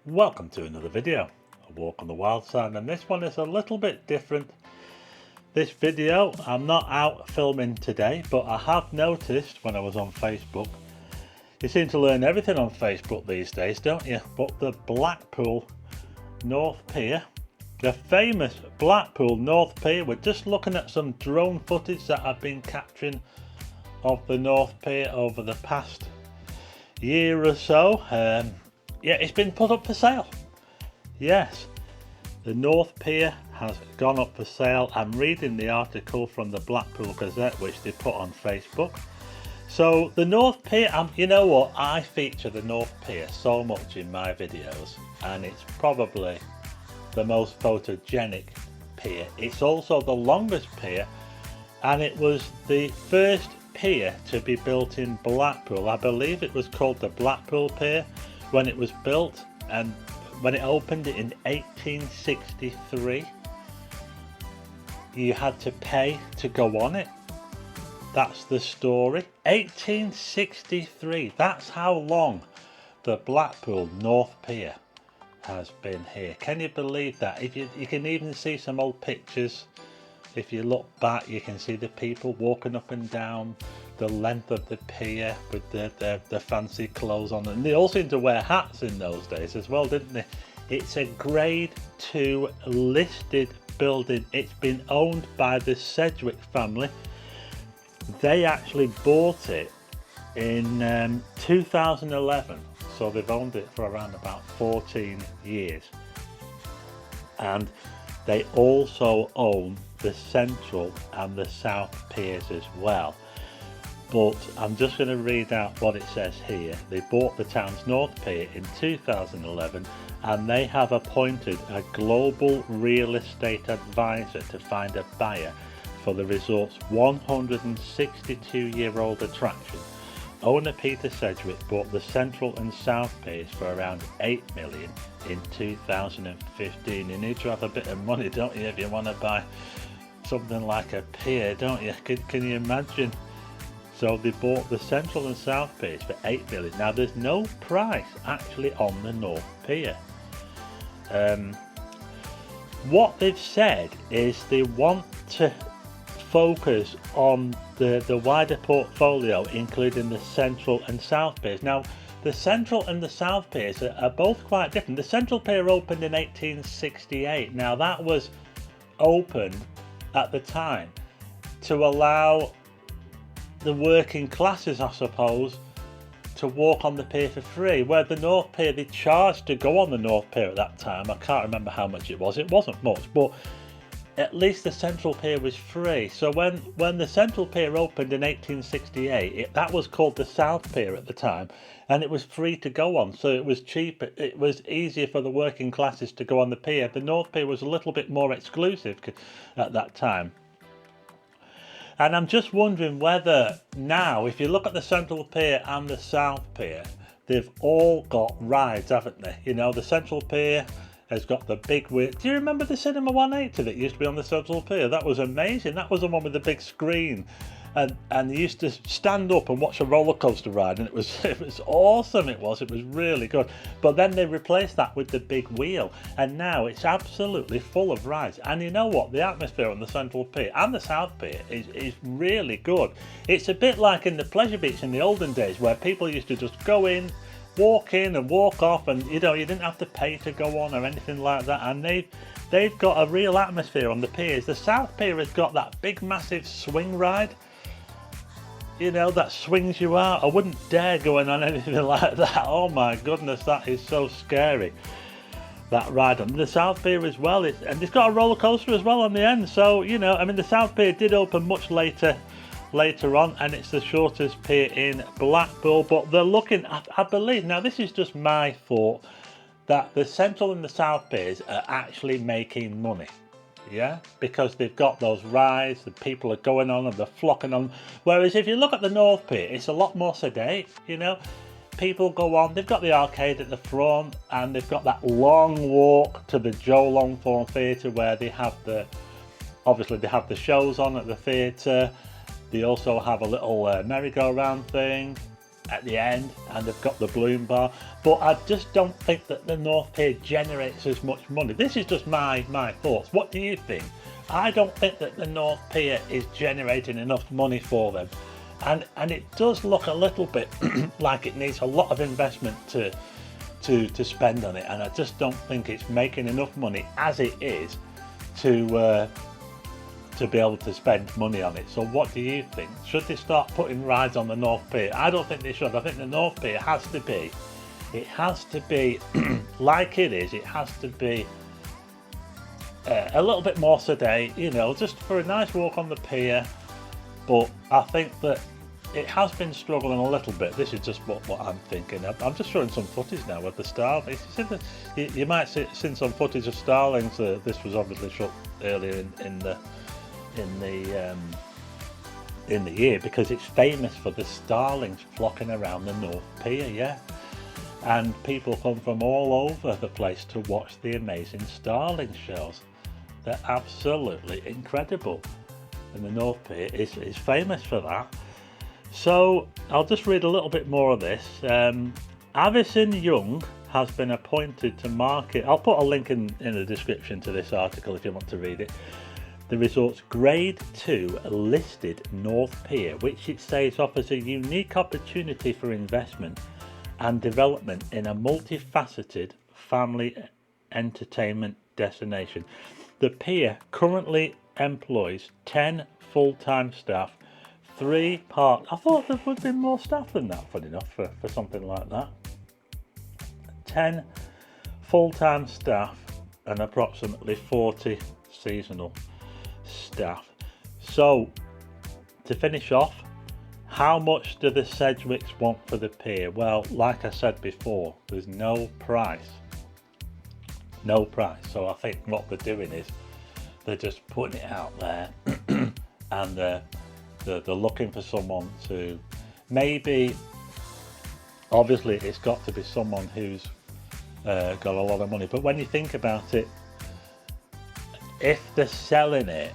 Welcome to another video, a walk on the wild side, and this one is a little bit different. This video, I'm not out filming today, but I have noticed when I was on Facebook, you seem to learn everything on Facebook these days, don't you? But the Blackpool North Pier, the famous Blackpool North Pier, we're just looking at some drone footage that I've been capturing of the North Pier over the past year or so. Yeah, it's been put up for sale. Yes, the North Pier has gone up for sale. I'm reading the article from the Blackpool Gazette, which they put on Facebook. So the North Pier, you know what, I feature the North Pier so much in my videos, and it's probably the most photogenic pier. It's also the longest pier, and it was the first pier to be built in Blackpool. I believe it was called the Blackpool Pier when it was built, and when it opened in 1863 you had to pay to go on it. That's the story. 1863, that's how long the Blackpool North Pier has been here. Can you believe that? If you can even see some old pictures. If you look back, you can see the people walking up and down the length of the pier with their fancy clothes on, and they all seemed to wear hats in those days as well, didn't they? It's a grade 2 listed building. It's been owned by the Sedgwick family. They actually bought it in 2011, so they've owned it for around about 14 years, and they also own the central and the south piers as well. But I'm just going to read out what it says here. They bought the town's North Pier in 2011, and they have appointed a global real estate advisor to find a buyer for the resort's 162-year-old attraction. Owner Peter Sedgwick bought the central and south piers for around $8 million in 2015. You need to have a bit of money, don't you, if you want to buy something like a pier, don't you? Can you imagine? So they bought the central and south piers for $8 million. Now there's no price actually on the North Pier. What they've said is they want to focus on the wider portfolio, including the central and south piers. Now the central and the south piers are both quite different. The central pier opened in 1868. Now that was opened at the time to allow the working classes, I suppose, to walk on the pier for free, where the North Pier, they charged to go on the North Pier at that time. I can't remember how much it was. It wasn't much, but at least the central pier was free. So when the central pier opened in 1868, that was called the South Pier at the time, and it was free to go on, so it was cheap. It was easier for the working classes to go on the pier. The North Pier was a little bit more exclusive at that time. And I'm just wondering whether now, if you look at the central pier and the south pier, they've all got rides, haven't they? You know, the central pier has got the big wheel. Do you remember the Cinema 180 that used to be on the central pier? That was amazing. That was the one with the big screen, and you used to stand up and watch a roller coaster ride, and it was awesome. It was really good. But then they replaced that with the big wheel, and now it's absolutely full of rides. And you know what? The atmosphere on the central pier and the south pier is really good. It's a bit like in the pleasure beach in the olden days, where people used to just go in, walk in and walk off, and you didn't have to pay to go on or anything like that. And they've got a real atmosphere on the piers. The south pier has got that big massive swing ride, that swings you out. I wouldn't dare going on anything like that. Oh my goodness, that is so scary, that ride on the south pier as well. And it's got a roller coaster as well on the end. So the south pier did open much later on, and it's the shortest pier in Blackpool. But they're looking, I believe, now this is just my thought, that the central and the south piers are actually making money. Yeah, because they've got those rides, the people are going on and they're flocking on. Whereas if you look at the North Pier, it's a lot more sedate. People go on, they've got the arcade at the front, and they've got that long walk to the Joe Longthorne Theatre, where they have obviously they have the shows on at the theatre. They also have a little merry-go-round thing. at the end, and they've got the balloon bar, but I just don't think that the North Pier generates as much money. This is just my thoughts. What do you think? I don't think that the North Pier is generating enough money for them, and it does look a little bit like it needs a lot of investment to spend on it, and I just don't think it's making enough money as it is to be able to spend money on it. So what do you think? Should they start putting rides on the North Pier? I don't think they should. I think the North Pier has to be like it is. It has to be a little bit more sedate, you know, just for a nice walk on the pier. But I think that it has been struggling a little bit. This is just what I'm thinking. I'm just showing some footage now of the starlings. You might see some footage of starlings. This was obviously shot earlier in the year, because it's famous for the starlings flocking around the North Pier, yeah. And people come from all over the place to watch the amazing starling shows. They're absolutely incredible, and the North Pier is famous for that. So I'll just read a little bit more of this. Avison Young has been appointed to market. I'll put a link in the description to this article if you want to read it. The resort's Grade 2 listed North Pier, which it says offers a unique opportunity for investment and development in a multifaceted family entertainment destination. The pier currently employs 10 full-time staff, 3 part. I thought there would be more staff than that, funny enough, for something like that. 10 full-time staff and approximately 40 seasonal staff. So to finish off, how much do the Sedgwicks want for the pier? Well, like I said before, there's no price. No price. So I think what they're doing is they're just putting it out there and they're looking for someone to, maybe, obviously it's got to be someone who's got a lot of money. But when you think about it, if they're selling it,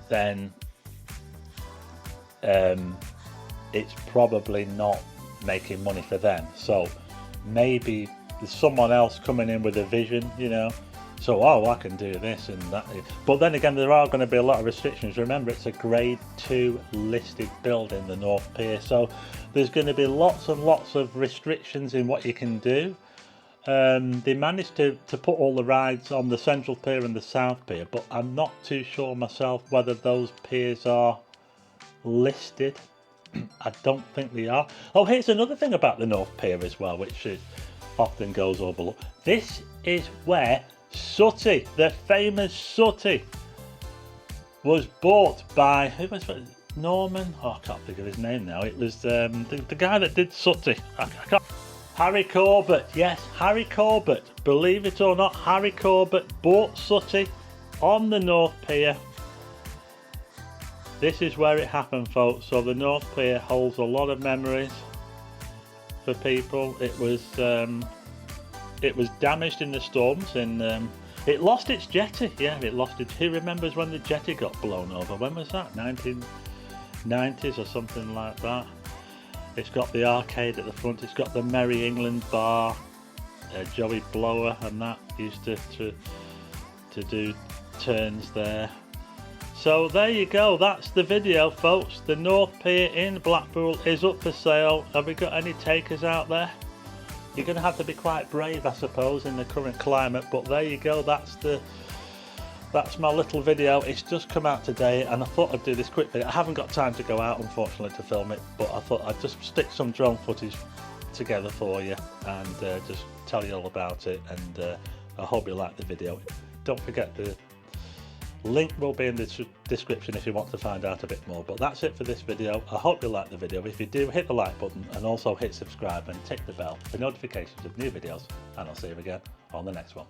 then it's probably not making money for them. So maybe there's someone else coming in with a vision, you know. So, oh, I can do this and that. But then again, there are going to be a lot of restrictions. Remember, it's a Grade 2 listed building, the North Pier. So there's going to be lots and lots of restrictions in what you can do. They managed to put all the rides on the Central Pier and the South Pier, but I'm not too sure myself whether those piers are listed. I don't think they are. Oh, here's another thing about the North Pier as well, which often goes overlooked. This is where Suty, the famous Suty, was bought by, who was it? Norman? Oh, I can't think of his name now. It was the guy that did Suty. I can't. Harry Corbett, yes, Harry Corbett. Believe it or not, Harry Corbett bought Suty on the North Pier. This is where it happened, folks. So the North Pier holds a lot of memories for people. It was damaged in the storms, and it lost its jetty. Yeah, it lost it. Who remembers when the jetty got blown over? When was that? 1990s or something like that. It's got the arcade at the front. It's got the Merry England bar. Joey Blower and that used to do turns there. So there you go. That's the video, folks. The North Pier in Blackpool is up for sale. Have we got any takers out there? You're going to have to be quite brave, I suppose, in the current climate. But there you go. That's my little video. It's just come out today, and I thought I'd do this quickly. I haven't got time to go out, unfortunately, to film it, but I thought I'd just stick some drone footage together for you and just tell you all about it. And I hope you like the video. Don't forget, the link will be in the description if you want to find out a bit more. But that's it for this video. I hope you like the video. If you do, hit the like button and also hit subscribe and tick the bell for notifications of new videos, and I'll see you again on the next one.